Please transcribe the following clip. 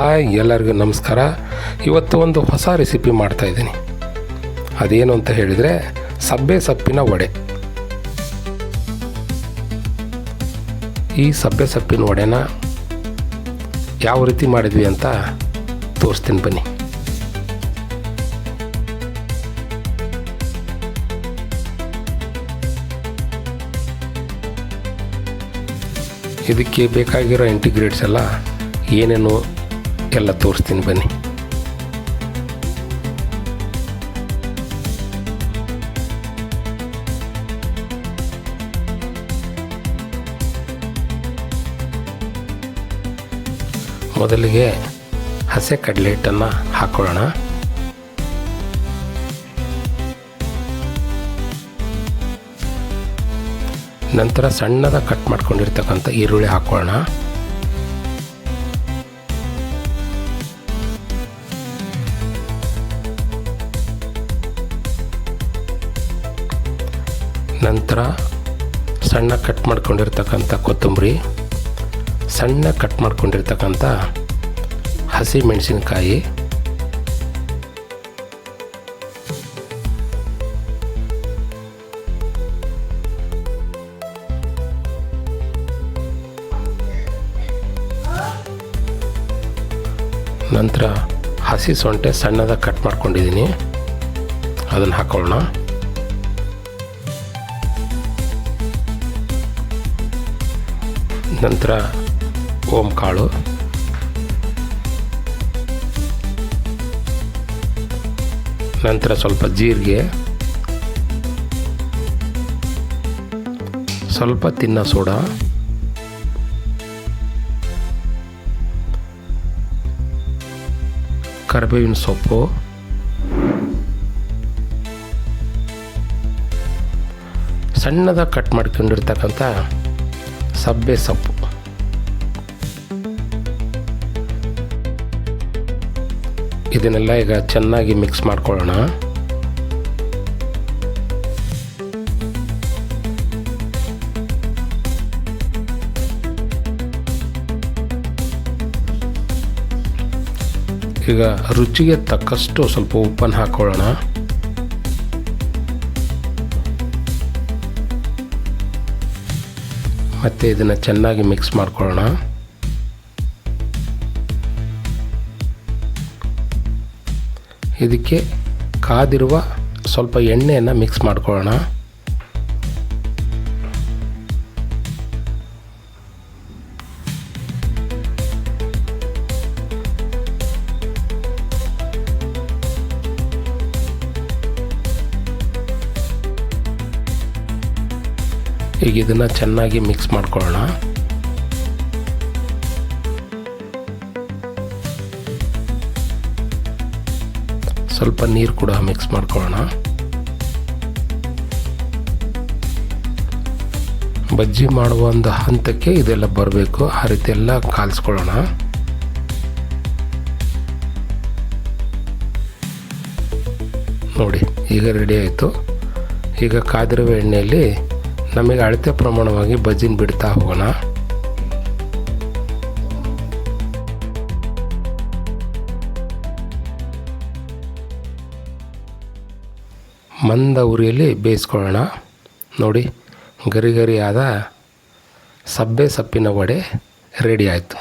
Hi, ಎಲ್ಲರಿಗೂ ನಮಸ್ಕಾರ. ಇವತ್ತು ಒಂದು ಹೊಸ ರೆಸಿಪಿ ಮಾಡ್ತಾಯಿದ್ದೀನಿ. ಅದೇನು ಅಂತ ಹೇಳಿದರೆ ಸಬ್ಬೆ ಸೊಪ್ಪಿನ ವಡೆ. ಈ ಸಬ್ಬೆ ಸೊಪ್ಪಿನ ವಡೆನ ಯಾವ ರೀತಿ ಮಾಡಿದ್ವಿ ಅಂತ ತೋರಿಸ್ತೀನಿ ಬನ್ನಿ. ಇದಕ್ಕೆ ಬೇಕಾಗಿರೋ ಇಂಟಿಗ್ರೇಟ್ಸ್ ಎಲ್ಲ ಏನೇನು ಎಲ್ಲ ತೋರಿಸ್ತೀನಿ ಬನ್ನಿ. ಮೊದಲಿಗೆ ಹಸೆ ಕಡಲೆ ಹಿಟ್ಟನ್ನು ಹಾಕ್ಕೊಳ್ಳೋಣ. ನಂತರ ಸಣ್ಣದ ಕಟ್ ಮಾಡ್ಕೊಂಡಿರ್ತಕ್ಕಂಥ ಈರುಳ್ಳಿ ಹಾಕ್ಕೊಳ್ಳೋಣ. ನಂತರ ಸಣ್ಣ ಕಟ್ ಮಾಡ್ಕೊಂಡಿರ್ತಕ್ಕಂಥ ಕೊತ್ತಂಬರಿ, ಸಣ್ಣ ಕಟ್ ಮಾಡ್ಕೊಂಡಿರ್ತಕ್ಕಂಥ ಹಸಿ ಮೆಣಸಿನಕಾಯಿ, ನಂತರ ಹಸಿ ಸೊಂಟೆ ಸಣ್ಣದಾಗಿ ಕಟ್ ಮಾಡ್ಕೊಂಡಿದ್ದೀನಿ, ಅದನ್ನು ಹಾಕೊಳ್ಳೋಣ. ನಂತರ ಓಂ ಕಾಳು, ನಂತರ ಸ್ವಲ್ಪ ಜೀರಿಗೆ, ಸ್ವಲ್ಪ ತಿನ್ನೋ ಸೋಡಾ, ಕರಿಬೇವಿನ ಸೊಪ್ಪು, ಸಣ್ಣದಾಗಿ ಕಟ್ ಮಾಡ್ಕೊಂಡಿರ್ತಕ್ಕಂಥ ಸಬ್ಬೆ ಸೊಪ್ಪು, ಇದನ್ನೆಲ್ಲ ಈಗ ಚೆನ್ನಾಗಿ ಮಿಕ್ಸ್ ಮಾಡ್ಕೊಳ್ಳೋಣ. ಈಗ ರುಚಿಗೆ ತಕ್ಕಷ್ಟು ಸ್ವಲ್ಪ ಉಪ್ಪನ್ನು ಹಾಕ್ಕೊಳ್ಳೋಣ. ಮತ್ತು ಇದನ್ನು ಚೆನ್ನಾಗಿ ಮಿಕ್ಸ್ ಮಾಡ್ಕೊಳ್ಳೋಣ. ಇದಕ್ಕೆ ಕಾದಿರುವ ಸ್ವಲ್ಪ ಎಣ್ಣೆಯನ್ನು ಮಿಕ್ಸ್ ಮಾಡ್ಕೊಳ್ಳೋಣ. ಈಗ ಇದನ್ನು ಚೆನ್ನಾಗಿ ಮಿಕ್ಸ್ ಮಾಡ್ಕೊಳ್ಳೋಣ. ಸ್ವಲ್ಪ ನೀರು ಕೂಡ ಮಿಕ್ಸ್ ಮಾಡ್ಕೊಳ್ಳೋಣ. ಬಜ್ಜಿ ಮಾಡುವ ಒಂದು ಹಂತಕ್ಕೆ ಇದೆಲ್ಲ ಬರಬೇಕು, ಆ ರೀತಿ ಎಲ್ಲ ಕಾಲಿಸ್ಕೊಳ್ಳೋಣ. ನೋಡಿ, ಈಗ ರೆಡಿ ಆಯಿತು. ಈಗ ಕಾದಿರುವ ಎಣ್ಣೆಯಲ್ಲಿ ನಮಗೆ ಅಳತೆ ಪ್ರಮಾಣವಾಗಿ ಬಜ್ಜಿನ ಬಿಡ್ತಾ ಹೋಗೋಣ. ಮಂದ ಉರಿಯಲ್ಲಿ ಬೇಯಿಸ್ಕೊಳ್ಳೋಣ. ನೋಡಿ, ಗರಿ ಗರಿಯಾದ ಸಬ್ಬೆ ಸೊಪ್ಪಿನ ವಡೆ ರೆಡಿ ಆಯಿತು.